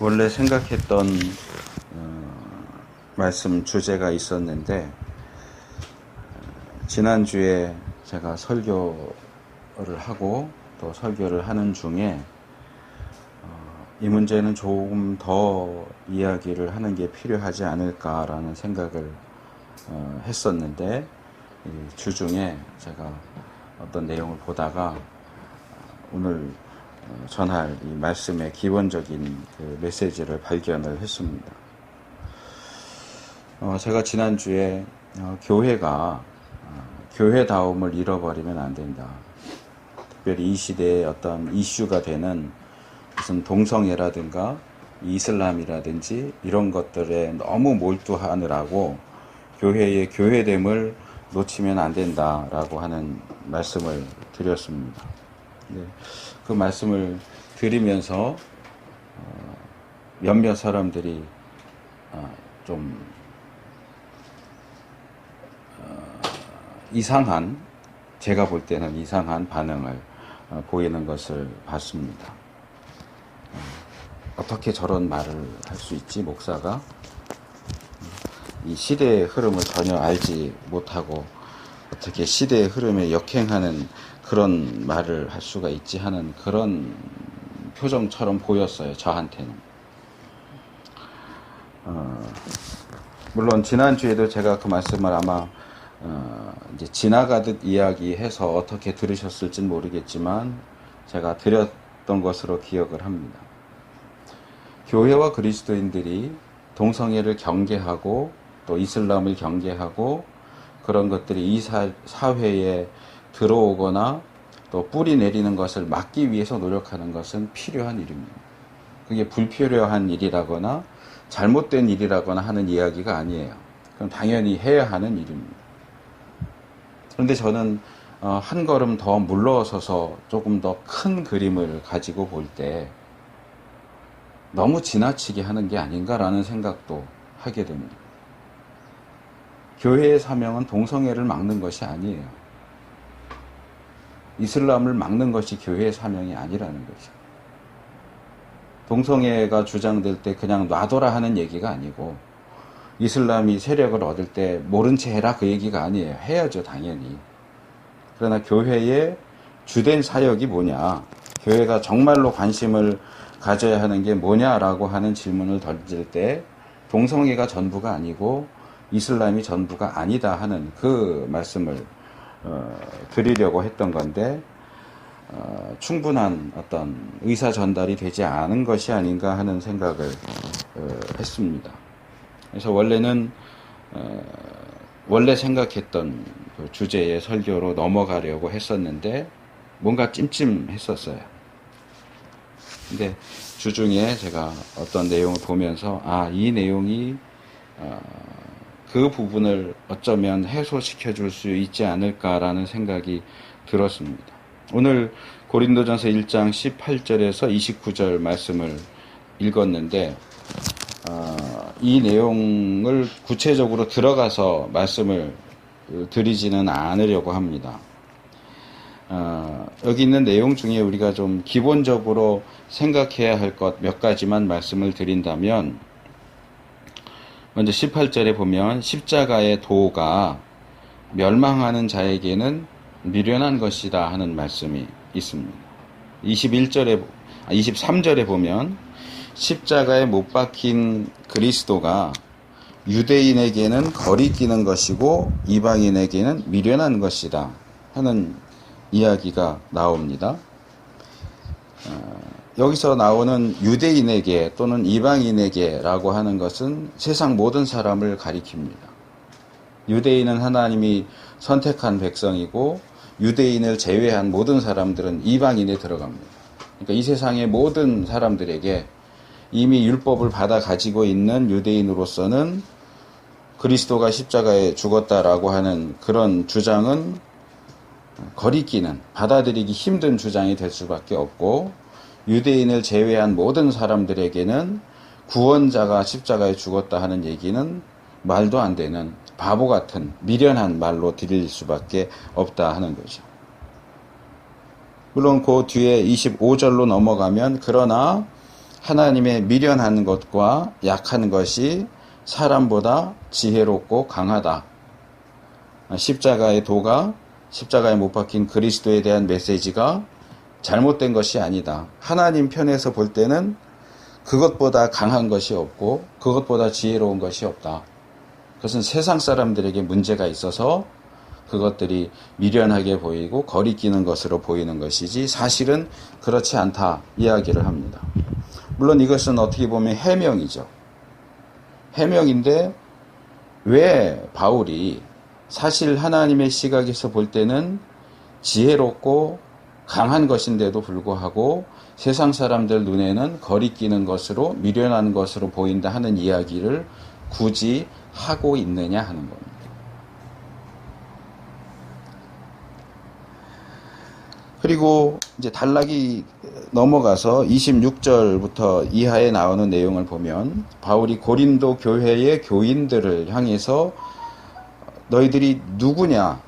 원래 생각했던 말씀 주제가 있었는데 지난주에 제가 설교를 하고 또 설교를 하는 중에 이 문제는 조금 더 이야기를 하는 게 필요하지 않을까라는 생각을 했었는데 주중에 제가 어떤 내용을 보다가 오늘 전할 이 말씀의 기본적인 그 메시지를 발견을 했습니다. 제가 지난주에 교회가 교회다움을 잃어버리면 안 된다. 특별히 이 시대의 어떤 이슈가 되는 무슨 동성애라든가 이슬람이라든지 이런 것들에 너무 몰두하느라고 교회의 교회됨을 놓치면 안 된다라고 하는 말씀을 드렸습니다. 네, 그 말씀을 드리면서 몇몇 사람들이 좀 이상한, 제가 볼 때는 이상한 반응을 보이는 것을 봤습니다. 어떻게 저런 말을 할 수 있지, 목사가? 이 시대의 흐름을 전혀 알지 못하고 어떻게 시대의 흐름에 역행하는 그런 말을 할 수가 있지 하는 그런 표정처럼 보였어요, 저한테는. 물론 지난주에도 제가 그 말씀을 아마 이제 지나가듯 이야기해서 어떻게 들으셨을진 모르겠지만 제가 드렸던 것으로 기억을 합니다. 교회와 그리스도인들이 동성애를 경계하고 또 이슬람을 경계하고 그런 것들이 이 사회에 들어오거나 또 뿌리 내리는 것을 막기 위해서 노력하는 것은 필요한 일입니다. 그게 불필요한 일이라거나 잘못된 일이라거나 하는 이야기가 아니에요. 그럼 당연히 해야 하는 일입니다. 그런데 저는 한 걸음 더 물러서서 조금 더 큰 그림을 가지고 볼 때 너무 지나치게 하는 게 아닌가라는 생각도 하게 됩니다. 교회의 사명은 동성애를 막는 것이 아니에요. 이슬람을 막는 것이 교회의 사명이 아니라는 거죠. 동성애가 주장될 때 그냥 놔둬라 하는 얘기가 아니고 이슬람이 세력을 얻을 때 모른 채 해라 그 얘기가 아니에요. 해야죠, 당연히. 그러나 교회의 주된 사역이 뭐냐, 교회가 정말로 관심을 가져야 하는 게 뭐냐라고 하는 질문을 던질 때 동성애가 전부가 아니고 이슬람이 전부가 아니다 하는 그 말씀을 드리려고 했던 건데 충분한 어떤 의사 전달이 되지 않은 것이 아닌가 하는 생각을 했습니다. 그래서 원래는 원래 생각했던 그 주제의 설교로 넘어가려고 했었는데 뭔가 찜찜했었어요. 근데 주중에 제가 어떤 내용을 보면서 이 내용이 그 부분을 어쩌면 해소시켜 줄 수 있지 않을까라는 생각이 들었습니다. 오늘 고린도전서 1장 18절에서 29절 말씀을 읽었는데 이 내용을 구체적으로 들어가서 말씀을 드리지는 않으려고 합니다. 여기 있는 내용 중에 우리가 좀 기본적으로 생각해야 할 것 몇 가지만 말씀을 드린다면, 먼저 18절에 보면 십자가의 도가 멸망하는 자에게는 미련한 것이다 하는 말씀이 있습니다. 23절에 보면 십자가에 못 박힌 그리스도가 유대인에게는 거리끼는 것이고 이방인에게는 미련한 것이다 하는 이야기가 나옵니다. 여기서 나오는 유대인에게 또는 이방인에게 라고 하는 것은 세상 모든 사람을 가리킵니다. 유대인은 하나님이 선택한 백성이고 유대인을 제외한 모든 사람들은 이방인에 들어갑니다. 그러니까 이 세상의 모든 사람들에게 이미 율법을 받아 가지고 있는 유대인으로서는 그리스도가 십자가에 죽었다라고 하는 그런 주장은 거리끼는, 받아들이기 힘든 주장이 될 수밖에 없고, 유대인을 제외한 모든 사람들에게는 구원자가 십자가에 죽었다 하는 얘기는 말도 안 되는 바보 같은 미련한 말로 들릴 수밖에 없다 하는 거죠. 물론 그 뒤에 25절로 넘어가면 그러나 하나님의 미련한 것과 약한 것이 사람보다 지혜롭고 강하다. 십자가의 도가, 십자가에 못 박힌 그리스도에 대한 메시지가 잘못된 것이 아니다. 하나님 편에서 볼 때는 그것보다 강한 것이 없고 그것보다 지혜로운 것이 없다. 그것은 세상 사람들에게 문제가 있어서 그것들이 미련하게 보이고 거리끼는 것으로 보이는 것이지 사실은 그렇지 않다 이야기를 합니다. 물론 이것은 어떻게 보면 해명이죠. 해명인데 왜 바울이 사실 하나님의 시각에서 볼 때는 지혜롭고 강한 것인데도 불구하고 세상 사람들 눈에는 거리끼는 것으로 미련한 것으로 보인다 하는 이야기를 굳이 하고 있느냐 하는 겁니다. 그리고 이제 단락이 넘어가서 26절부터 이하에 나오는 내용을 보면 바울이 고린도 교회의 교인들을 향해서 너희들이 누구냐,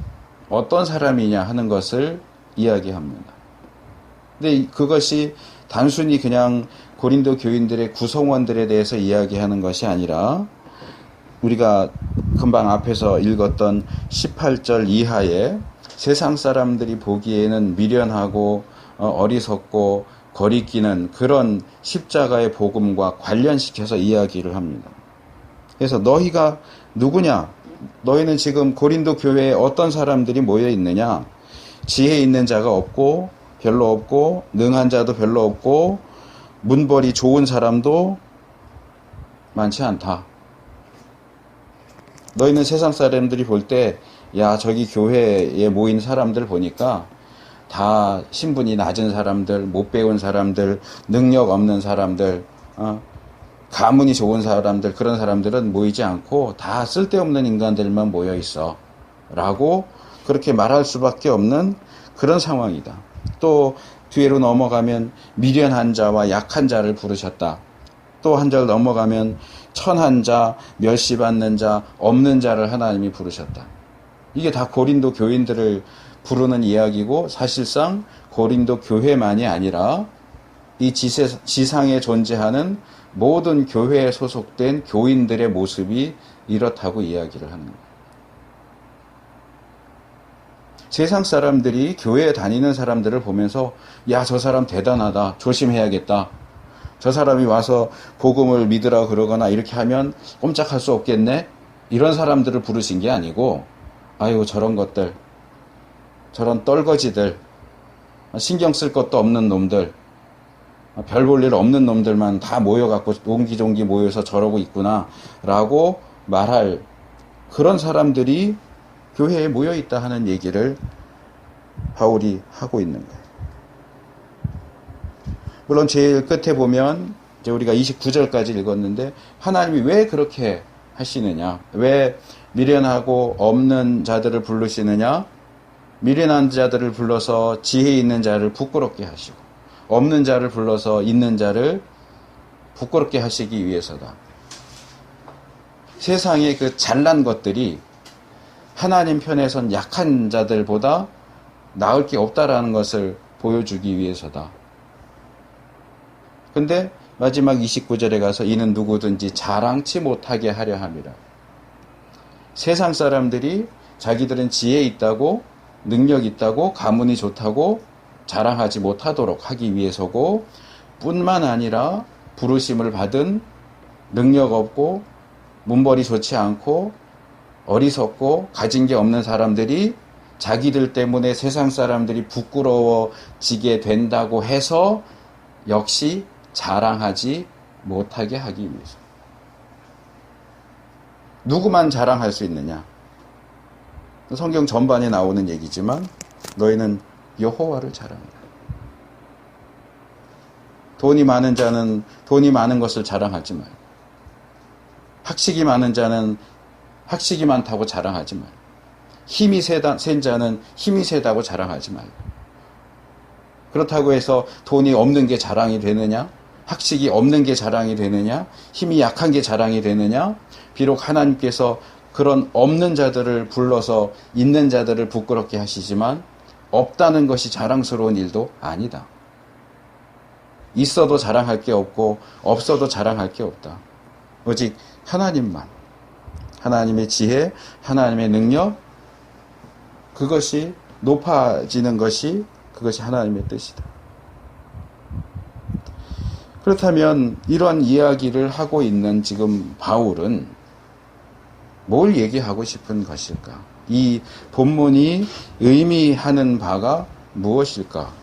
어떤 사람이냐 하는 것을 이야기합니다. 근데 그것이 단순히 그냥 고린도 교인들의 구성원들에 대해서 이야기하는 것이 아니라 우리가 금방 앞에서 읽었던 18절 이하에 세상 사람들이 보기에는 미련하고 어리석고 거리끼는 그런 십자가의 복음과 관련시켜서 이야기를 합니다. 그래서 너희가 누구냐? 너희는 지금 고린도 교회에 어떤 사람들이 모여 있느냐? 지혜 있는 자가 없고 별로 없고 능한 자도 별로 없고 문벌이 좋은 사람도 많지 않다. 너희는 세상 사람들이 볼 때 야, 저기 교회에 모인 사람들 보니까 다 신분이 낮은 사람들, 못 배운 사람들, 능력 없는 사람들, 가문이 좋은 사람들, 그런 사람들은 모이지 않고 다 쓸데없는 인간들만 모여 있어. 라고 그렇게 말할 수밖에 없는 그런 상황이다. 또 뒤로 넘어가면 미련한 자와 약한 자를 부르셨다. 또 한 절 넘어가면 천한 자, 멸시받는 자, 없는 자를 하나님이 부르셨다. 이게 다 고린도 교인들을 부르는 이야기고 사실상 고린도 교회만이 아니라 이 지상에 존재하는 모든 교회에 소속된 교인들의 모습이 이렇다고 이야기를 하는 거예요. 세상 사람들이 교회에 다니는 사람들을 보면서 야, 저 사람 대단하다. 조심해야겠다. 저 사람이 와서 복음을 믿으라 그러거나 이렇게 하면 꼼짝할 수 없겠네. 이런 사람들을 부르신 게 아니고 아유, 저런 것들, 저런 떨거지들, 신경 쓸 것도 없는 놈들, 별 볼 일 없는 놈들만 다 모여갖고 옹기종기 모여서 저러고 있구나 라고 말할 그런 사람들이 교회에 모여있다 하는 얘기를 바울이 하고 있는 거예요. 물론 제일 끝에 보면 이제 우리가 29절까지 읽었는데 하나님이 왜 그렇게 하시느냐, 왜 미련하고 없는 자들을 부르시느냐, 미련한 자들을 불러서 지혜 있는 자를 부끄럽게 하시고 없는 자를 불러서 있는 자를 부끄럽게 하시기 위해서다. 세상의 그 잘난 것들이 하나님 편에선 약한 자들보다 나을 게 없다라는 것을 보여주기 위해서다. 근데 마지막 29절에 가서 이는 누구든지 자랑치 못하게 하려 함이라. 세상 사람들이 자기들은 지혜 있다고 능력 있다고 가문이 좋다고 자랑하지 못하도록 하기 위해서고 뿐만 아니라 부르심을 받은 능력 없고 문벌이 좋지 않고 어리석고 가진 게 없는 사람들이 자기들 때문에 세상 사람들이 부끄러워지게 된다고 해서 역시 자랑하지 못하게 하기 위해서. 누구만 자랑할 수 있느냐? 성경 전반에 나오는 얘기지만 너희는 여호와를 자랑하라. 돈이 많은 자는 돈이 많은 것을 자랑하지 말고, 학식이 많은 자는 학식이 많다고 자랑하지 말고, 힘이 센 자는 힘이 세다고 자랑하지 말고. 그렇다고 해서 돈이 없는 게 자랑이 되느냐? 학식이 없는 게 자랑이 되느냐? 힘이 약한 게 자랑이 되느냐? 비록 하나님께서 그런 없는 자들을 불러서 있는 자들을 부끄럽게 하시지만 없다는 것이 자랑스러운 일도 아니다. 있어도 자랑할 게 없고 없어도 자랑할 게 없다. 오직 하나님만, 하나님의 지혜, 하나님의 능력, 그것이 높아지는 것이 그것이 하나님의 뜻이다. 그렇다면 이러한 이야기를 하고 있는 지금 바울은 뭘 얘기하고 싶은 것일까? 이 본문이 의미하는 바가 무엇일까?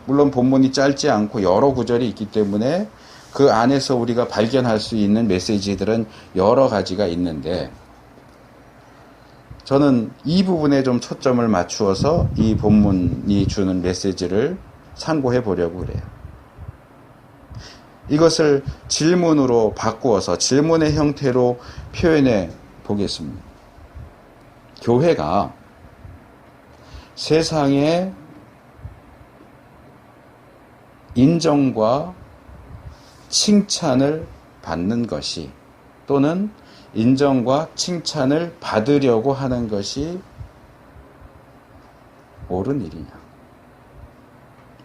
물론 본문이 짧지 않고 여러 구절이 있기 때문에 그 안에서 우리가 발견할 수 있는 메시지들은 여러 가지가 있는데, 저는 이 부분에 좀 초점을 맞추어서 이 본문이 주는 메시지를 상고해 보려고 그래요. 이것을 질문으로 바꾸어서 질문의 형태로 표현해 보겠습니다. 교회가 세상의 인정과 칭찬을 받는 것이, 또는 인정과 칭찬을 받으려고 하는 것이 옳은 일이냐,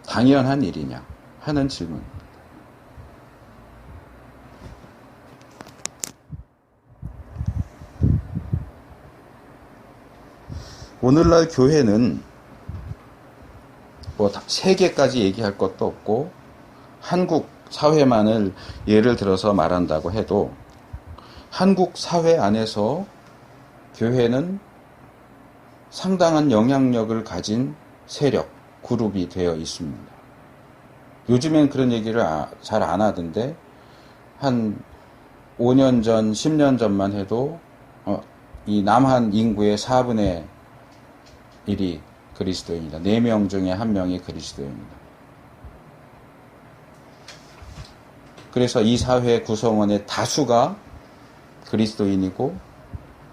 당연한 일이냐 하는 질문. 오늘날 교회는 뭐 세계까지 얘기할 것도 없고 한국 사회만을 예를 들어서 말한다고 해도 한국 사회 안에서 교회는 상당한 영향력을 가진 세력, 그룹이 되어 있습니다. 요즘엔 그런 얘기를 잘 안 하던데 한 5년 전, 10년 전만 해도 이 남한 인구의 4분의 1이 그리스도인이다. 4명 중에 1명이 그리스도인이다. 그래서 이 사회 구성원의 다수가 그리스도인이고,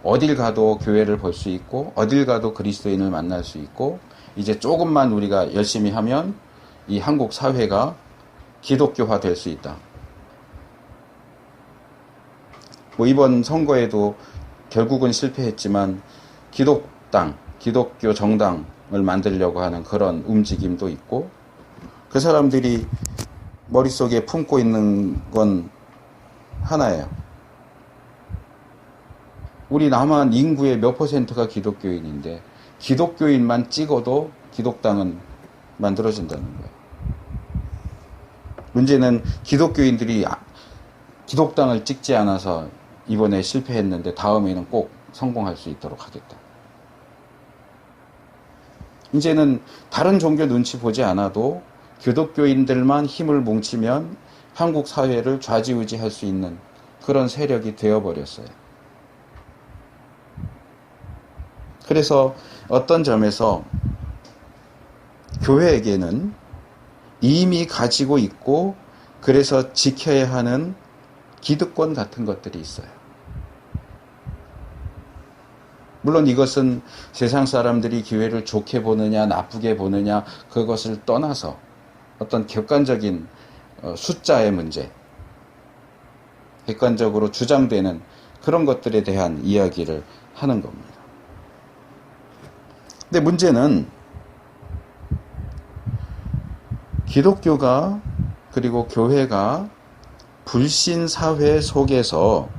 어딜 가도 교회를 볼 수 있고, 어딜 가도 그리스도인을 만날 수 있고, 이제 조금만 우리가 열심히 하면 이 한국 사회가 기독교화 될 수 있다. 뭐 이번 선거에도 결국은 실패했지만 기독교 정당을 만들려고 하는 그런 움직임도 있고, 그 사람들이 머릿속에 품고 있는 건 하나예요. 우리 남한 인구의 몇 퍼센트가 기독교인인데 기독교인만 찍어도 기독당은 만들어진다는 거예요. 문제는 기독교인들이 기독당을 찍지 않아서 이번에 실패했는데 다음에는 꼭 성공할 수 있도록 하겠다. 이제는 다른 종교 눈치 보지 않아도 기독교인들만 힘을 뭉치면 한국 사회를 좌지우지할 수 있는 그런 세력이 되어버렸어요. 그래서 어떤 점에서 교회에게는 이미 가지고 있고 그래서 지켜야 하는 기득권 같은 것들이 있어요. 물론 이것은 세상 사람들이 교회를 좋게 보느냐 나쁘게 보느냐 그것을 떠나서 어떤 객관적인 숫자의 문제, 객관적으로 주장되는 그런 것들에 대한 이야기를 하는 겁니다. 근데 문제는 기독교가 그리고 교회가 불신 사회 속에서,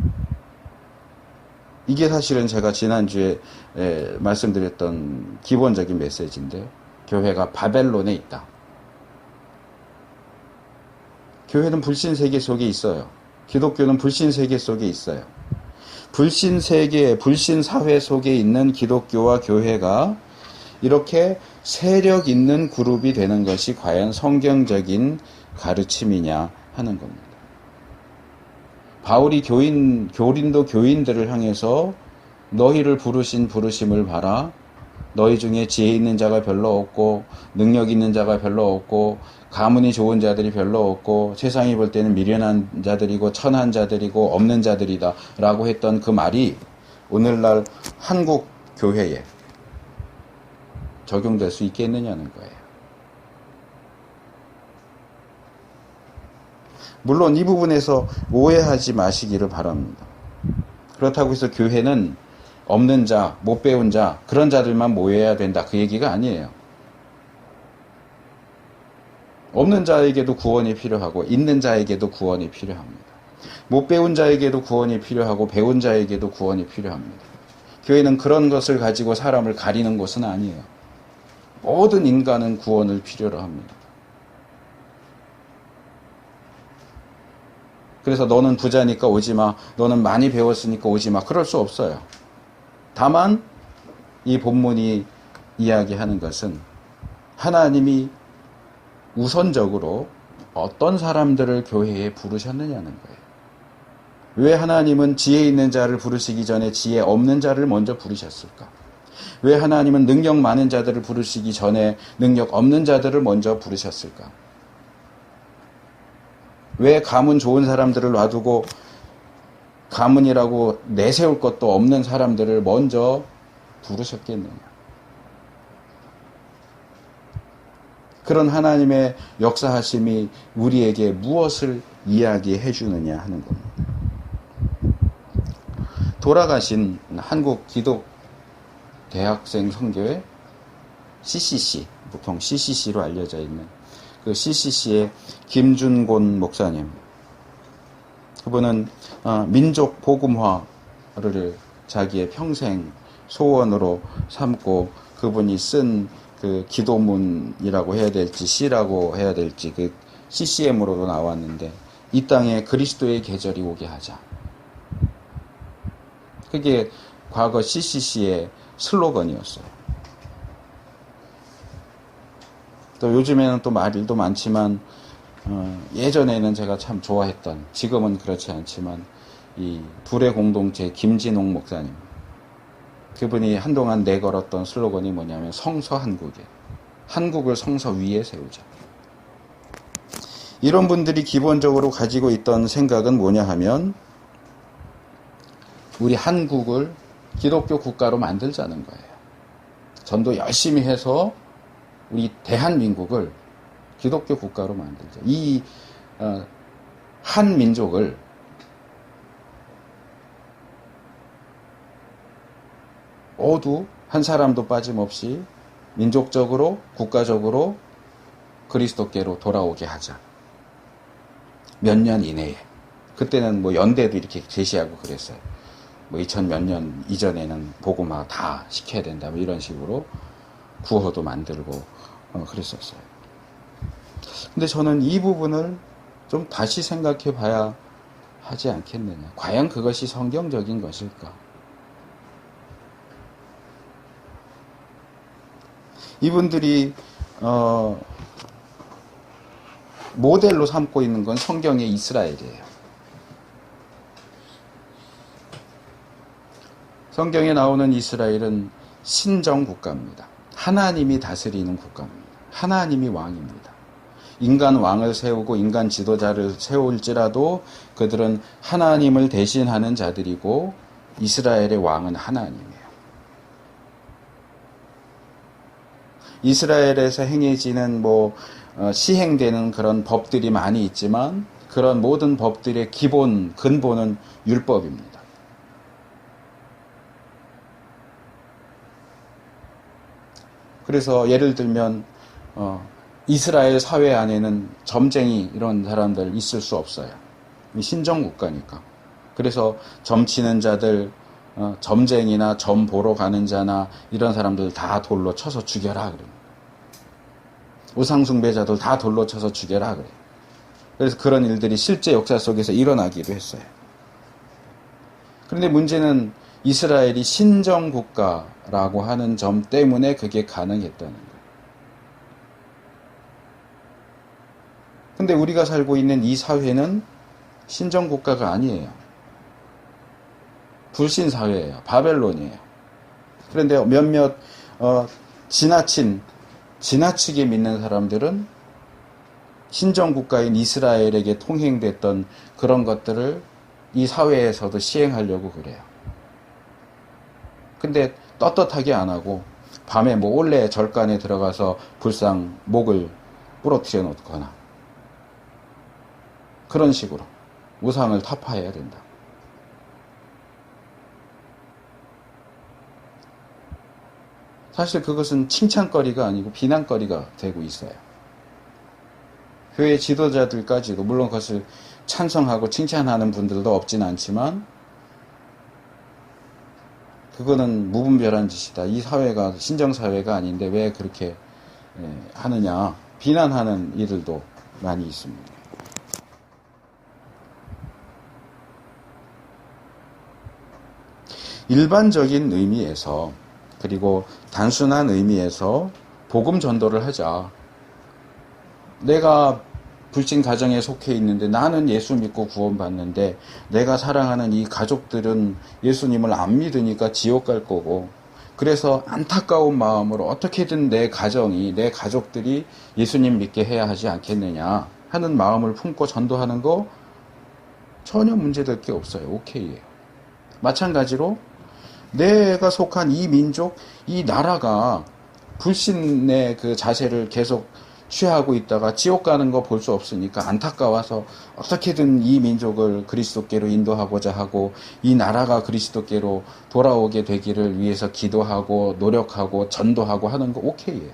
이게 사실은 제가 지난주에 말씀드렸던 기본적인 메시지인데, 교회가 바벨론에 있다. 교회는 불신 세계 속에 있어요. 기독교는 불신 세계 속에 있어요. 불신 세계, 불신 사회 속에 있는 기독교와 교회가 이렇게 세력 있는 그룹이 되는 것이 과연 성경적인 가르침이냐 하는 겁니다. 바울이 고린도 교인들을 향해서 너희를 부르신 부르심을 봐라. 너희 중에 지혜 있는 자가 별로 없고 능력 있는 자가 별로 없고 가문이 좋은 자들이 별로 없고 세상이 볼 때는 미련한 자들이고 천한 자들이고 없는 자들이다 라고 했던 그 말이 오늘날 한국 교회에 적용될 수 있겠느냐는 거예요. 물론 이 부분에서 오해하지 마시기를 바랍니다. 그렇다고 해서 교회는 없는 자, 못 배운 자, 그런 자들만 모여야 된다, 그 얘기가 아니에요. 없는 자에게도 구원이 필요하고 있는 자에게도 구원이 필요합니다. 못 배운 자에게도 구원이 필요하고 배운 자에게도 구원이 필요합니다. 교회는 그런 것을 가지고 사람을 가리는 곳은 아니에요. 모든 인간은 구원을 필요로 합니다. 그래서 너는 부자니까 오지 마. 너는 많이 배웠으니까 오지 마. 그럴 수 없어요. 다만 이 본문이 이야기하는 것은 하나님이 우선적으로 어떤 사람들을 교회에 부르셨느냐는 거예요. 왜 하나님은 지혜 있는 자를 부르시기 전에 지혜 없는 자를 먼저 부르셨을까? 왜 하나님은 능력 많은 자들을 부르시기 전에 능력 없는 자들을 먼저 부르셨을까? 왜 가문 좋은 사람들을 놔두고 가문이라고 내세울 것도 없는 사람들을 먼저 부르셨겠느냐? 그런 하나님의 역사하심이 우리에게 무엇을 이야기해 주느냐 하는 겁니다. 돌아가신 한국 기독 대학생 선교회 CCC, 보통 CCC로 알려져 있는 그 CCC의 김준곤 목사님. 그분은 민족 복음화를 자기의 평생 소원으로 삼고 그분이 쓴 그 기도문이라고 해야 될지 시라고 해야 될지 그 CCM으로도 나왔는데 이 땅에 그리스도의 계절이 오게 하자. 그게 과거 CCC의 슬로건이었어요. 또 요즘에는 또 말일도 많지만 예전에는 제가 참 좋아했던, 지금은 그렇지 않지만 이 불의 공동체 김진홍 목사님, 그분이 한동안 내걸었던 슬로건이 뭐냐면 성서 한국에, 한국을 성서 위에 세우자. 이런 분들이 기본적으로 가지고 있던 생각은 뭐냐 하면 우리 한국을 기독교 국가로 만들자는 거예요. 전도 열심히 해서 우리 대한민국을 기독교 국가로 만들자. 이 한민족을 모두 한 사람도 빠짐없이 민족적으로 국가적으로 그리스도께로 돌아오게 하자. 몇 년 이내에. 그때는 뭐 연대도 이렇게 제시하고 그랬어요. 뭐 2000 몇 년 이전에는 복음화 다 시켜야 된다. 뭐 이런 식으로 구호도 만들고 그랬었어요. 근데 저는 이 부분을 좀 다시 생각해 봐야 하지 않겠느냐. 과연 그것이 성경적인 것일까? 이분들이 모델로 삼고 있는 건 성경의 이스라엘이에요. 성경에 나오는 이스라엘은 신정 국가입니다. 하나님이 다스리는 국가입니다. 하나님이 왕입니다. 인간 왕을 세우고 인간 지도자를 세울지라도 그들은 하나님을 대신하는 자들이고 이스라엘의 왕은 하나님이에요. 이스라엘에서 행해지는 시행되는 그런 법들이 많이 있지만 그런 모든 법들의 기본, 근본은 율법입니다. 그래서 예를 들면 이스라엘 사회 안에는 점쟁이 이런 사람들 있을 수 없어요. 신정국가니까. 그래서 점치는 자들, 점쟁이나 점 보러 가는 자나 이런 사람들 다 돌로 쳐서 죽여라 그래요. 우상숭배자들 다 돌로 쳐서 죽여라 그래요. 그래서 그런 일들이 실제 역사 속에서 일어나기도 했어요. 그런데 문제는 이스라엘이 신정국가라고 하는 점 때문에 그게 가능했다는 거예요. 근데 우리가 살고 있는 이 사회는 신정국가가 아니에요. 불신사회예요. 바벨론이에요. 그런데 몇몇 지나치게 믿는 사람들은 신정국가인 이스라엘에게 통행됐던 그런 것들을 이 사회에서도 시행하려고 그래요. 근데 떳떳하게 안 하고 밤에 몰래 절간에 들어가서 불상 목을 부러뜨려 놓거나 그런 식으로 우상을 타파해야 된다. 사실 그것은 칭찬거리가 아니고 비난거리가 되고 있어요. 교회 지도자들까지도 물론 그것을 찬성하고 칭찬하는 분들도 없진 않지만 그거는 무분별한 짓이다. 이 사회가 신정사회가 아닌데 왜 그렇게 하느냐 비난하는 이들도 많이 있습니다. 일반적인 의미에서 그리고 단순한 의미에서 복음 전도를 하자. 내가 불신 가정에 속해 있는데 나는 예수 믿고 구원받는데 내가 사랑하는 이 가족들은 예수님을 안 믿으니까 지옥 갈 거고 그래서 안타까운 마음으로 어떻게든 내 가정이 내 가족들이 예수님 믿게 해야 하지 않겠느냐 하는 마음을 품고 전도하는 거 전혀 문제될 게 없어요. 오케이예요. 마찬가지로 내가 속한 이 민족, 이 나라가 불신의 그 자세를 계속 취하고 있다가 지옥 가는 거 볼 수 없으니까 안타까워서 어떻게든 이 민족을 그리스도께로 인도하고자 하고 이 나라가 그리스도께로 돌아오게 되기를 위해서 기도하고 노력하고 전도하고 하는 거 오케이예요.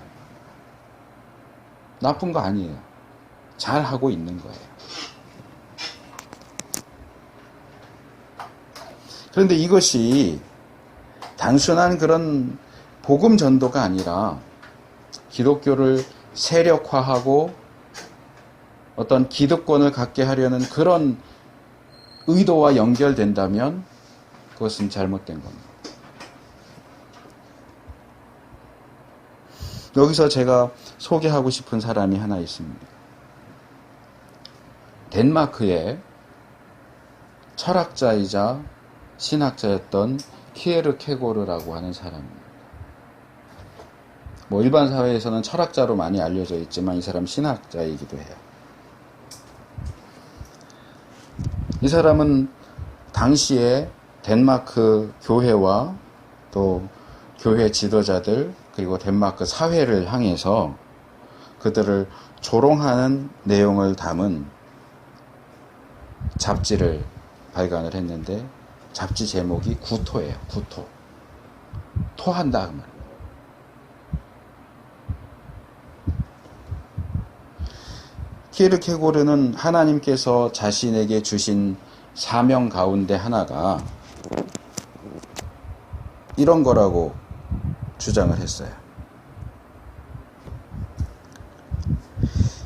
나쁜 거 아니에요. 잘하고 있는 거예요. 그런데 이것이 단순한 그런 복음 전도가 아니라 기독교를 세력화하고 어떤 기득권을 갖게 하려는 그런 의도와 연결된다면 그것은 잘못된 겁니다. 여기서 제가 소개하고 싶은 사람이 하나 있습니다. 덴마크의 철학자이자 신학자였던 키에르케고르라고 하는 사람입니다. 일반 사회에서는 철학자로 많이 알려져 있지만 이 사람 신학자이기도 해요. 이 사람은 당시에 덴마크 교회와 또 교회 지도자들 그리고 덴마크 사회를 향해서 그들을 조롱하는 내용을 담은 잡지를 발간을 했는데 잡지 제목이 구토예요. 구토. 토한다 그 말. 키에르케고르는 하나님께서 자신에게 주신 사명 가운데 하나가 이런 거라고 주장을 했어요.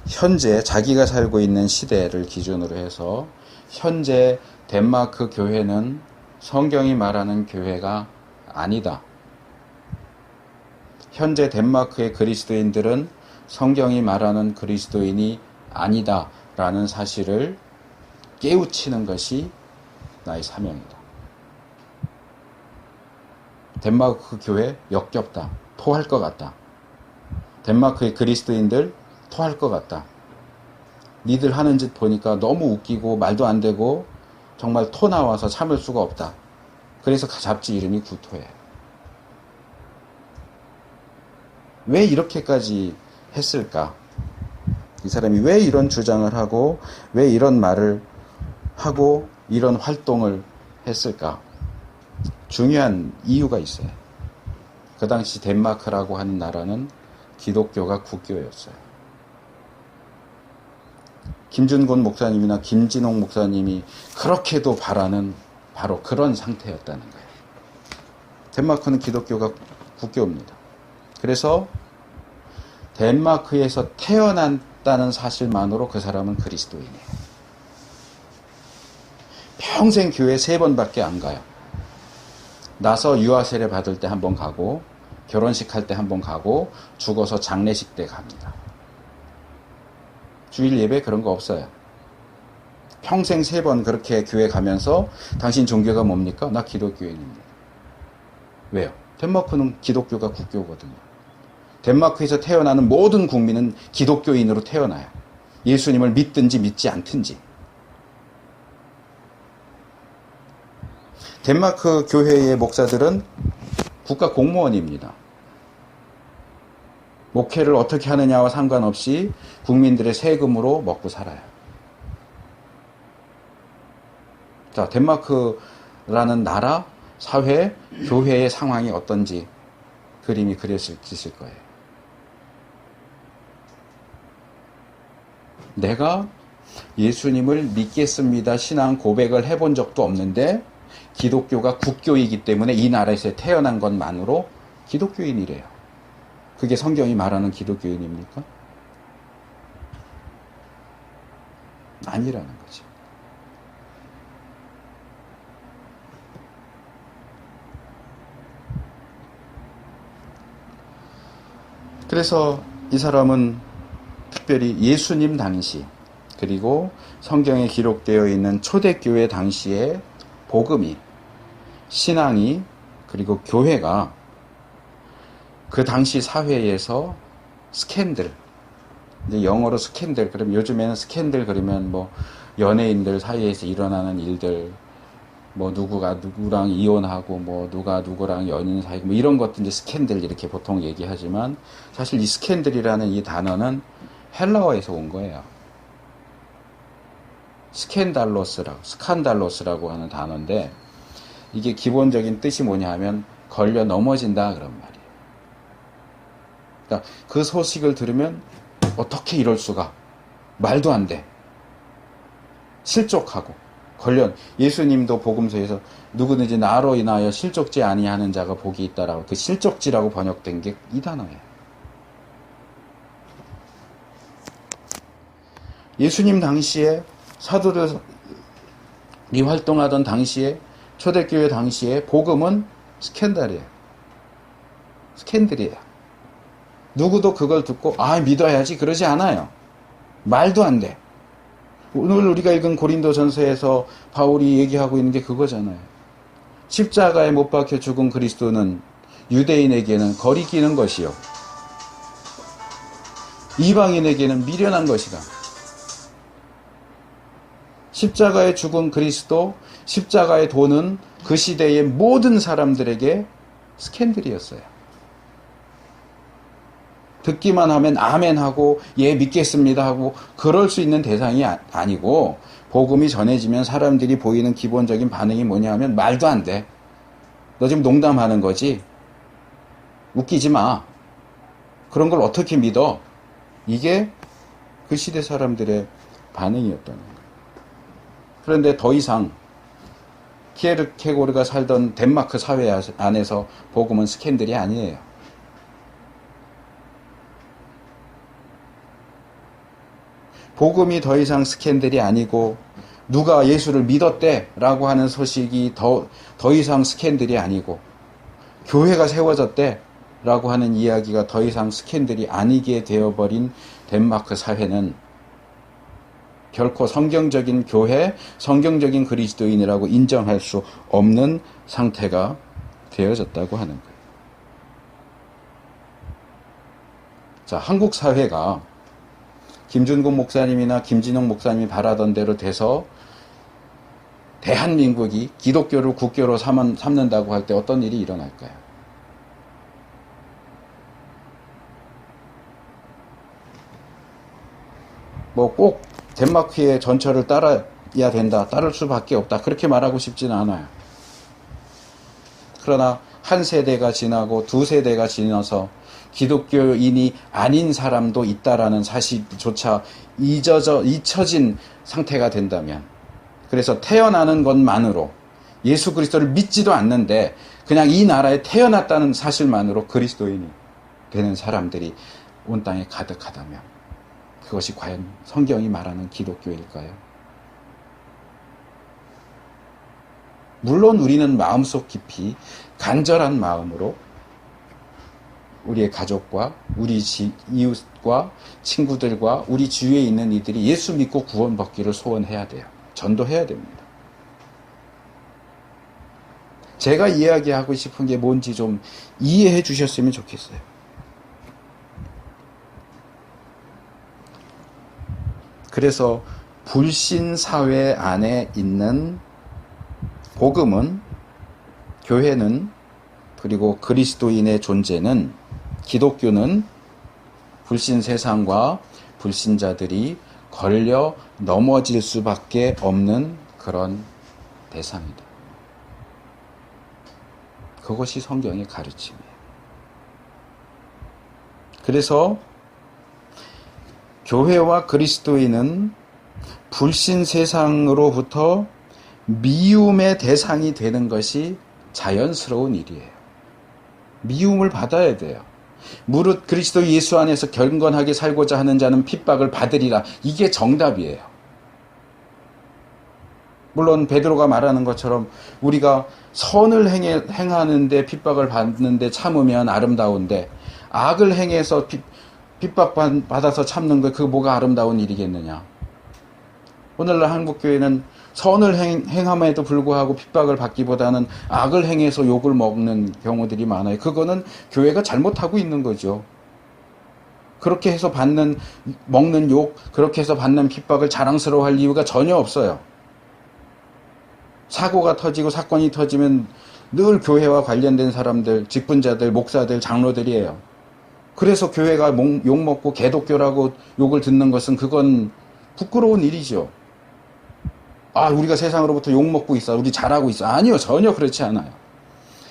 현재 자기가 살고 있는 시대를 기준으로 해서 현재 덴마크 교회는 성경이 말하는 교회가 아니다. 현재 덴마크의 그리스도인들은 성경이 말하는 그리스도인이 아니다 라는 사실을 깨우치는 것이 나의 사명이다. 덴마크 교회 역겹다. 토할 것 같다. 덴마크의 그리스도인들 토할 것 같다. 니들 하는 짓 보니까 너무 웃기고 말도 안 되고 정말 토 나와서 참을 수가 없다. 그래서 잡지 이름이 구토예요. 왜 이렇게까지 했을까? 이 사람이 왜 이런 주장을 하고 왜 이런 말을 하고 이런 활동을 했을까? 중요한 이유가 있어요. 그 당시 덴마크라고 하는 나라는 기독교가 국교였어요. 김준곤 목사님이나 김진홍 목사님이 그렇게도 바라는 바로 그런 상태였다는 거예요. 덴마크는 기독교가 국교입니다. 그래서 덴마크에서 태어났다는 사실만으로 그 사람은 그리스도인이에요. 평생 교회 3번밖에 안 가요. 나서 유아 세례 받을 때 한 번 가고 결혼식 할 때 한 번 가고 죽어서 장례식 때 갑니다. 주일 예배 그런 거 없어요. 평생 3번 그렇게 교회 가면서 당신 종교가 뭡니까? 나 기독교인입니다. 왜요? 덴마크는 기독교가 국교거든요. 덴마크에서 태어나는 모든 국민은 기독교인으로 태어나요. 예수님을 믿든지 믿지 않든지. 덴마크 교회의 목사들은 국가 공무원입니다. 목회를 어떻게 하느냐와 상관없이 국민들의 세금으로 먹고 살아요. 자, 덴마크라는 나라, 사회, 교회의 상황이 어떤지 그림이 그려질 거예요. 내가 예수님을 믿겠습니다 신앙 고백을 해본 적도 없는데 기독교가 국교이기 때문에 이 나라에서 태어난 것만으로 기독교인이래요. 그게 성경이 말하는 기독교인입니까? 아니라는 거죠. 그래서 이 사람은 특별히 예수님 당시 그리고 성경에 기록되어 있는 초대교회 당시의 복음이 신앙이 그리고 교회가 그 당시 사회에서 스캔들 이제 영어로 스캔들 그러면 요즘에는 스캔들 그러면 뭐 연예인들 사이에서 일어나는 일들 뭐 누구가 누구랑 이혼하고 뭐 누가 누구랑 연인 사이고 뭐 이런 것들 이제 스캔들 이렇게 보통 얘기하지만 사실 이 스캔들이라는 이 단어는 헬라어에서 온 거예요. 스칸달로스라고 하는 단어인데 이게 기본적인 뜻이 뭐냐 하면 걸려 넘어진다 그런 말이에요. 그러니까 그 소식을 들으면 어떻게 이럴 수가 말도 안 돼. 실족하고 걸려 예수님도 복음서에서 누구든지 나로 인하여 실족지 아니하는 자가 복이 있다라고 그 실족지라고 번역된 게 이 단어예요. 예수님 당시에 사도들이 활동하던 당시에 초대교회 당시에 복음은 스캔들이에요. 스캔들이에요. 누구도 그걸 듣고 믿어야지 그러지 않아요. 말도 안 돼. 오늘 우리가 읽은 고린도전서에서 바울이 얘기하고 있는 게 그거잖아요. 십자가에 못 박혀 죽은 그리스도는 유대인에게는 거리끼는 것이요 이방인에게는 미련한 것이다. 십자가에 죽은 그리스도, 십자가의 도는 그 시대의 모든 사람들에게 스캔들이었어요. 듣기만 하면 아멘하고 예 믿겠습니다 하고 그럴 수 있는 대상이 아니고 복음이 전해지면 사람들이 보이는 기본적인 반응이 뭐냐 하면 말도 안 돼. 너 지금 농담하는 거지? 웃기지 마. 그런 걸 어떻게 믿어? 이게 그 시대 사람들의 반응이었다는 거예요. 그런데 더 이상 키에르케고르가 살던 덴마크 사회 안에서 복음은 스캔들이 아니에요. 복음이 더 이상 스캔들이 아니고 누가 예수를 믿었대라고 하는 소식이 더 이상 스캔들이 아니고 교회가 세워졌대라고 하는 이야기가 더 이상 스캔들이 아니게 되어버린 덴마크 사회는 결코 성경적인 교회, 성경적인 그리스도인이라고 인정할 수 없는 상태가 되어졌다고 하는 거예요. 자, 한국 사회가 김준국 목사님이나 김진영 목사님이 바라던 대로 돼서 대한민국이 기독교를 국교로 삼는다고 할 때 어떤 일이 일어날까요? 뭐 꼭 덴마크의 전철을 따라야 된다, 따를 수밖에 없다 그렇게 말하고 싶지는 않아요. 그러나 한 세대가 지나고 두 세대가 지나서 기독교인이 아닌 사람도 있다라는 사실조차 잊혀진 상태가 된다면 그래서 태어나는 것만으로 예수 그리스도를 믿지도 않는데 그냥 이 나라에 태어났다는 사실만으로 그리스도인이 되는 사람들이 온 땅에 가득하다면 그것이 과연 성경이 말하는 기독교일까요? 물론 우리는 마음속 깊이 간절한 마음으로 우리의 가족과 우리 이웃과 친구들과 우리 주위에 있는 이들이 예수 믿고 구원받기를 소원해야 돼요. 전도해야 됩니다. 제가 이야기하고 싶은 게 뭔지 좀 이해해 주셨으면 좋겠어요. 그래서 불신 사회 안에 있는 복음은, 교회는, 그리고 그리스도인의 존재는, 기독교는 불신 세상과 불신자들이 걸려 넘어질 수밖에 없는 그런 대상이다. 그것이 성경의 가르침이에요. 그래서 교회와 그리스도인은 불신 세상으로부터 미움의 대상이 되는 것이 자연스러운 일이에요. 미움을 받아야 돼요. 무릇 그리스도 예수 안에서 경건하게 살고자 하는 자는 핍박을 받으리라. 이게 정답이에요. 물론 베드로가 말하는 것처럼 우리가 선을 행하는데 핍박을 받는데 참으면 아름다운데 악을 행해서 핍박받아서 참는 거, 그거 뭐가 아름다운 일이겠느냐. 오늘날 한국교회는 선을 행함에도 불구하고 핍박을 받기보다는 악을 행해서 욕을 먹는 경우들이 많아요. 그거는 교회가 잘못하고 있는 거죠. 그렇게 해서 먹는 욕, 그렇게 해서 받는 핍박을 자랑스러워할 이유가 전혀 없어요. 사고가 터지고 사건이 터지면 늘 교회와 관련된 사람들, 직분자들, 목사들, 장로들이에요. 그래서 교회가 욕먹고 개독교라고 욕을 듣는 것은 그건 부끄러운 일이죠. 우리가 세상으로부터 욕먹고 있어. 우리 잘하고 있어. 아니요. 전혀 그렇지 않아요.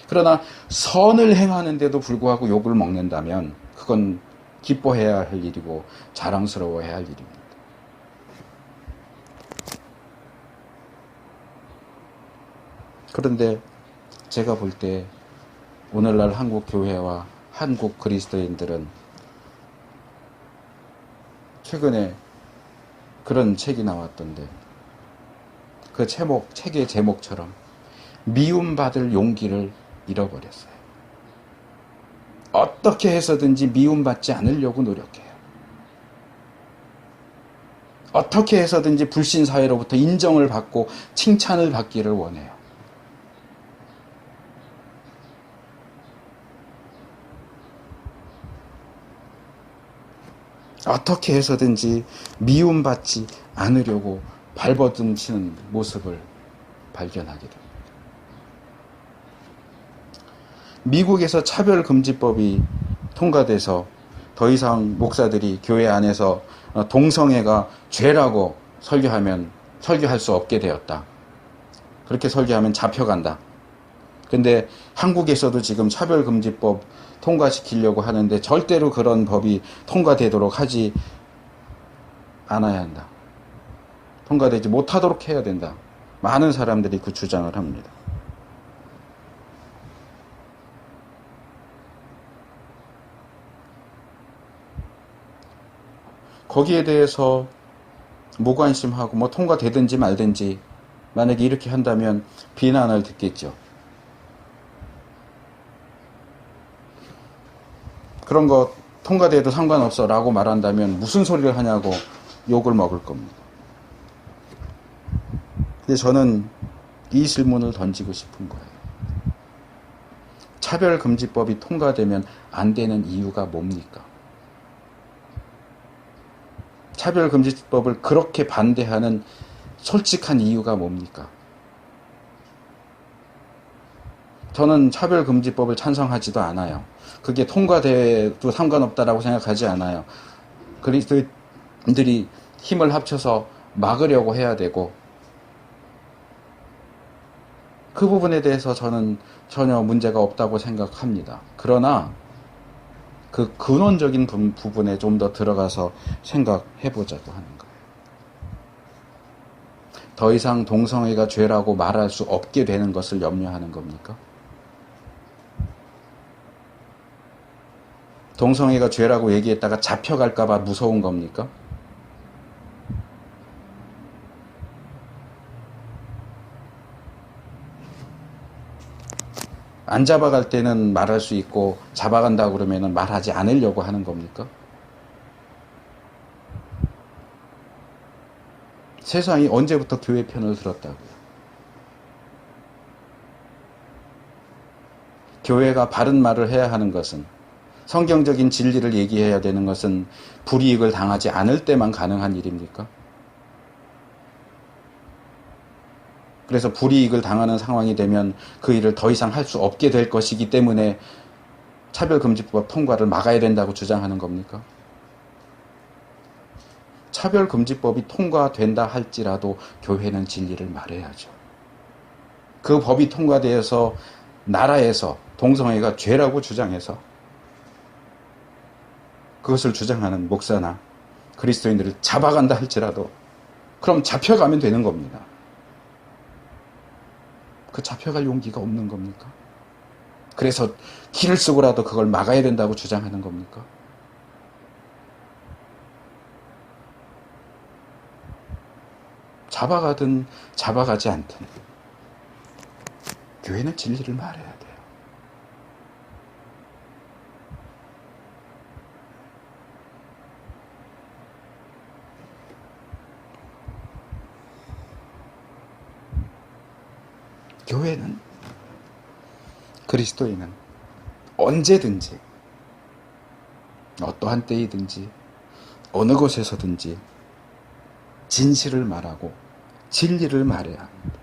그러나 선을 행하는데도 불구하고 욕을 먹는다면 그건 기뻐해야 할 일이고 자랑스러워해야 할 일입니다. 그런데 제가 볼 때 오늘날 한국 교회와 한국 그리스도인들은 최근에 그런 책이 나왔던데 그 책의 제목처럼 미움받을 용기를 잃어버렸어요. 어떻게 해서든지 미움받지 않으려고 노력해요. 어떻게 해서든지 불신사회로부터 인정을 받고 칭찬을 받기를 원해요. 어떻게 해서든지 미움받지 않으려고 발버둥치는 모습을 발견하게 됩니다. 미국에서 차별금지법이 통과돼서 더 이상 목사들이 교회 안에서 동성애가 죄라고 설교할 수 없게 되었다. 그렇게 설교하면 잡혀간다. 근데 한국에서도 지금 차별금지법 통과시키려고 하는데 절대로 그런 법이 통과되도록 하지 않아야 한다. 통과되지 못하도록 해야 된다. 많은 사람들이 그 주장을 합니다. 거기에 대해서 무관심하고 통과되든지 말든지 만약에 이렇게 한다면 비난을 듣겠죠. 그런 거 통과돼도 상관없어 라고 말한다면 무슨 소리를 하냐고 욕을 먹을 겁니다. 근데 저는 이 질문을 던지고 싶은 거예요. 차별금지법이 통과되면 안 되는 이유가 뭡니까? 차별금지법을 그렇게 반대하는 솔직한 이유가 뭡니까? 저는 차별금지법을 찬성하지도 않아요. 그게 통과돼도 상관없다라고 생각하지 않아요. 그리스도인들이 힘을 합쳐서 막으려고 해야 되고 그 부분에 대해서 저는 전혀 문제가 없다고 생각합니다. 그러나 그 근원적인 부분에 좀 더 들어가서 생각해보자고 하는 거예요. 더 이상 동성애가 죄라고 말할 수 없게 되는 것을 염려하는 겁니까? 동성애가 죄라고 얘기했다가 잡혀갈까봐 무서운 겁니까? 안 잡아갈 때는 말할 수 있고 잡아간다고 그러면 말하지 않으려고 하는 겁니까? 세상이 언제부터 교회 편을 들었다고요? 교회가 바른 말을 해야 하는 것은 성경적인 진리를 얘기해야 되는 것은 불이익을 당하지 않을 때만 가능한 일입니까? 그래서 불이익을 당하는 상황이 되면 그 일을 더 이상 할 수 없게 될 것이기 때문에 차별금지법 통과를 막아야 된다고 주장하는 겁니까? 차별금지법이 통과된다 할지라도 교회는 진리를 말해야죠. 그 법이 통과되어서 나라에서 동성애가 죄라고 주장해서 그것을 주장하는 목사나 그리스도인들을 잡아간다 할지라도 그럼 잡혀가면 되는 겁니다. 그 잡혀갈 용기가 없는 겁니까? 그래서 길을 쓰고라도 그걸 막아야 된다고 주장하는 겁니까? 잡아가든 잡아가지 않든 교회는 진리를 말해야 돼요. 교회는, 그리스도인은 언제든지 어떠한 때이든지 어느 곳에서든지 진실을 말하고 진리를 말해야 합니다.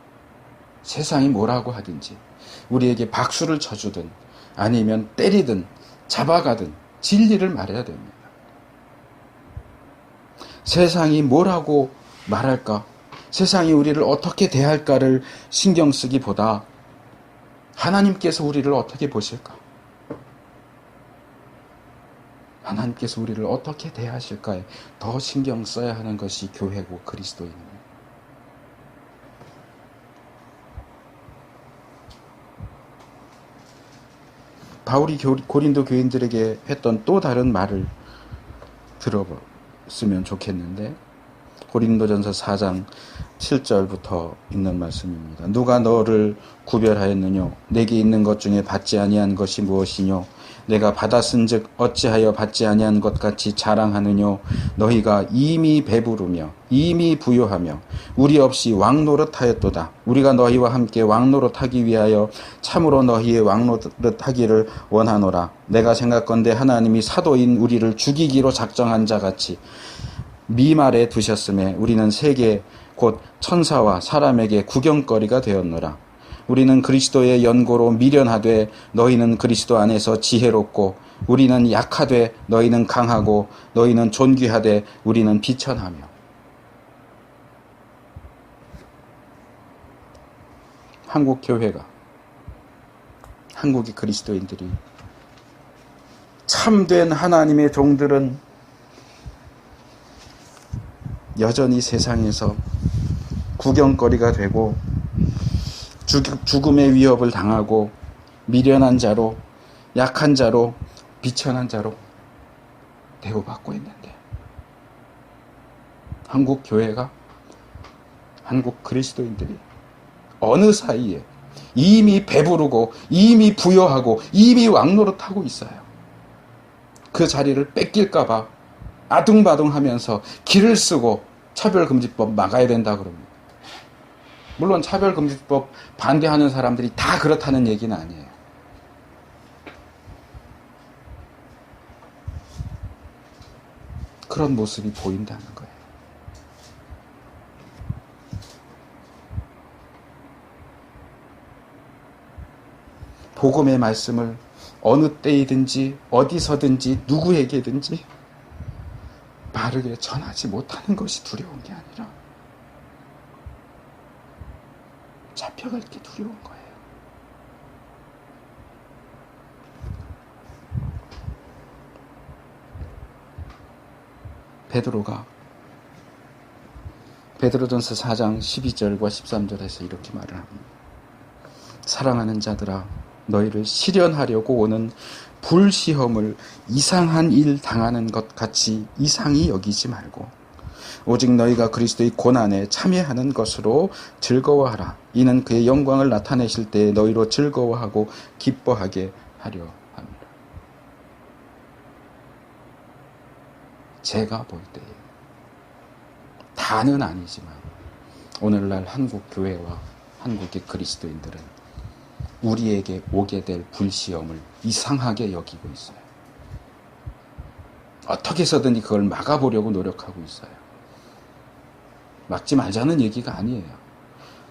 세상이 뭐라고 하든지 우리에게 박수를 쳐주든 아니면 때리든 잡아가든 진리를 말해야 됩니다. 세상이 뭐라고 말할까? 세상이 우리를 어떻게 대할까를 신경 쓰기보다 하나님께서 우리를 어떻게 보실까? 하나님께서 우리를 어떻게 대하실까에 더 신경 써야 하는 것이 교회고 그리스도인입니다. 바울이 고린도 교인들에게 했던 또 다른 말을 들어봤으면 좋겠는데, 고린도전서 4장 7절부터 있는 말씀입니다. 누가 너를 구별하였느뇨? 내게 있는 것 중에 받지 아니한 것이 무엇이뇨? 내가 받았은즉 어찌하여 받지 아니한 것 같이 자랑하느뇨? 너희가 이미 배부르며 이미 부요하며 우리 없이 왕노릇하였도다. 우리가 너희와 함께 왕노릇하기 위하여 참으로 너희의 왕노릇하기를 원하노라. 내가 생각건대 하나님이 사도인 우리를 죽이기로 작정한 자같이 미말에 두셨음에 우리는 세계 곧 천사와 사람에게 구경거리가 되었노라. 우리는 그리스도의 연고로 미련하되 너희는 그리스도 안에서 지혜롭고, 우리는 약하되 너희는 강하고, 너희는 존귀하되 우리는 비천하며. 한국 교회가, 한국의 그리스도인들이, 참된 하나님의 종들은 여전히 세상에서 구경거리가 되고 죽음의 위협을 당하고 미련한 자로, 약한 자로, 비천한 자로 대우받고 있는데, 한국 교회가, 한국 그리스도인들이 어느 사이에 이미 배부르고 이미 부여하고 이미 왕노릇하고 있어요. 그 자리를 뺏길까봐 아둥바둥하면서 길을 쓰고 차별금지법 막아야 된다 그럽니다. 물론 차별금지법 반대하는 사람들이 다 그렇다는 얘기는 아니에요. 그런 모습이 보인다는 거예요. 복음의 말씀을 어느 때이든지 어디서든지 누구에게든지 바르게 전하지 못하는 것이 두려운 게 아니라 잡혀갈 게 두려운 거예요. 베드로전서 4장 12절과 13절에서 이렇게 말을 합니다. 사랑하는 자들아, 너희를 시련하려고 오는 불시험을 이상한 일 당하는 것 같이 이상히 여기지 말고 오직 너희가 그리스도의 고난에 참여하는 것으로 즐거워하라. 이는 그의 영광을 나타내실 때에 너희로 즐거워하고 기뻐하게 하려 합니다. 제가 볼 때에 다는 아니지만 오늘날 한국 교회와 한국의 그리스도인들은 우리에게 오게 될 불시험을 이상하게 여기고 있어요. 어떻게 해서든지 그걸 막아보려고 노력하고 있어요. 막지 말자는 얘기가 아니에요.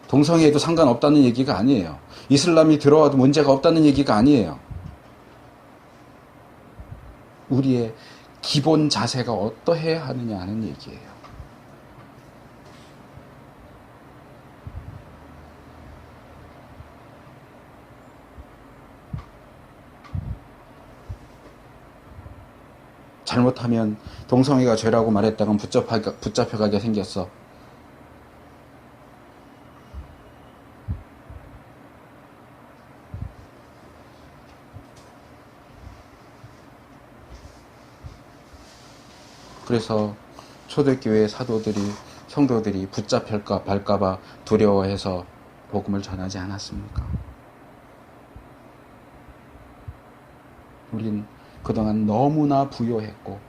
동성애에도 상관없다는 얘기가 아니에요. 이슬람이 들어와도 문제가 없다는 얘기가 아니에요. 우리의 기본 자세가 어떠해야 하느냐 하는 얘기예요. 잘못하면 동성애가 죄라고 말했다간 붙잡혀가게 생겼어. 그래서 초대교회 사도들이, 성도들이 붙잡힐까 발까봐 두려워해서 복음을 전하지 않았습니까? 우린 그동안 너무나 부요했고,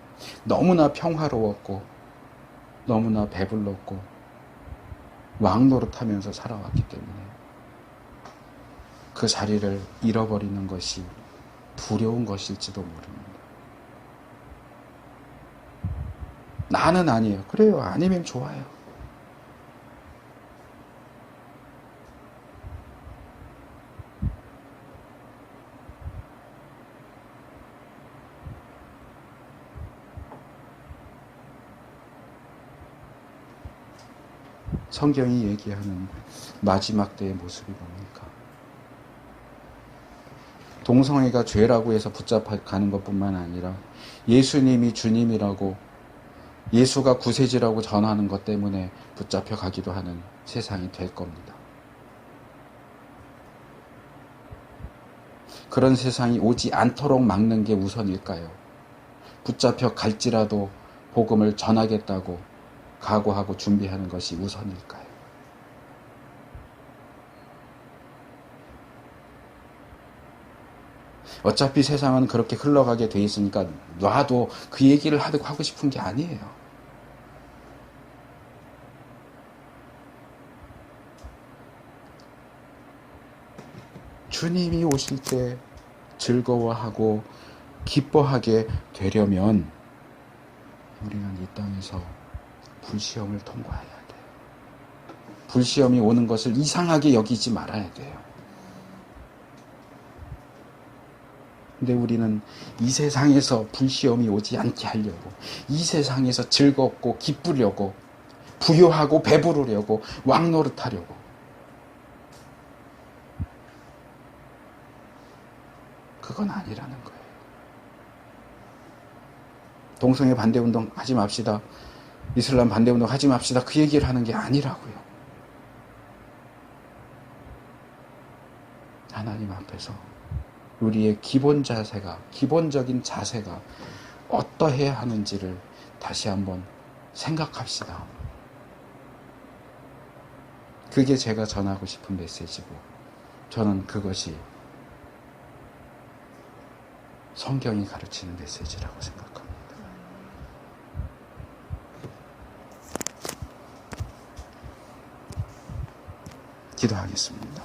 너무나 평화로웠고, 너무나 배불렀고, 왕노릇하면서 살아왔기 때문에 그 자리를 잃어버리는 것이 두려운 것일지도 모릅니다. 나는 아니에요. 그래요. 아니면 좋아요. 성경이 얘기하는 마지막 때의 모습이 뭡니까? 동성애가 죄라고 해서 붙잡아가는 것뿐만 아니라 예수님이 주님이라고, 예수가 구세주라고 전하는 것 때문에 붙잡혀 가기도 하는 세상이 될 겁니다. 그런 세상이 오지 않도록 막는 게 우선일까요? 붙잡혀 갈지라도 복음을 전하겠다고 각오하고 준비하는 것이 우선일까요? 어차피 세상은 그렇게 흘러가게 돼 있으니까 놔도 그 얘기를 하고 싶은 게 아니에요. 주님이 오실 때 즐거워하고 기뻐하게 되려면 우리는 이 땅에서 불시험을 통과해야 돼요. 불시험이 오는 것을 이상하게 여기지 말아야 돼요. 근데 우리는 이 세상에서 불시험이 오지 않게 하려고, 이 세상에서 즐겁고 기쁘려고, 부유하고 배부르려고, 왕노릇하려고. 그건 아니라는 거예요. 동성애 반대운동 하지 맙시다. 이슬람 반대운동 하지 맙시다. 그 얘기를 하는 게 아니라고요. 하나님 앞에서 우리의 기본적인 자세가 어떠해야 하는지를 다시 한번 생각합시다. 그게 제가 전하고 싶은 메시지고, 저는 그것이 성경이 가르치는 메시지라고 생각합니다. 기도하겠습니다.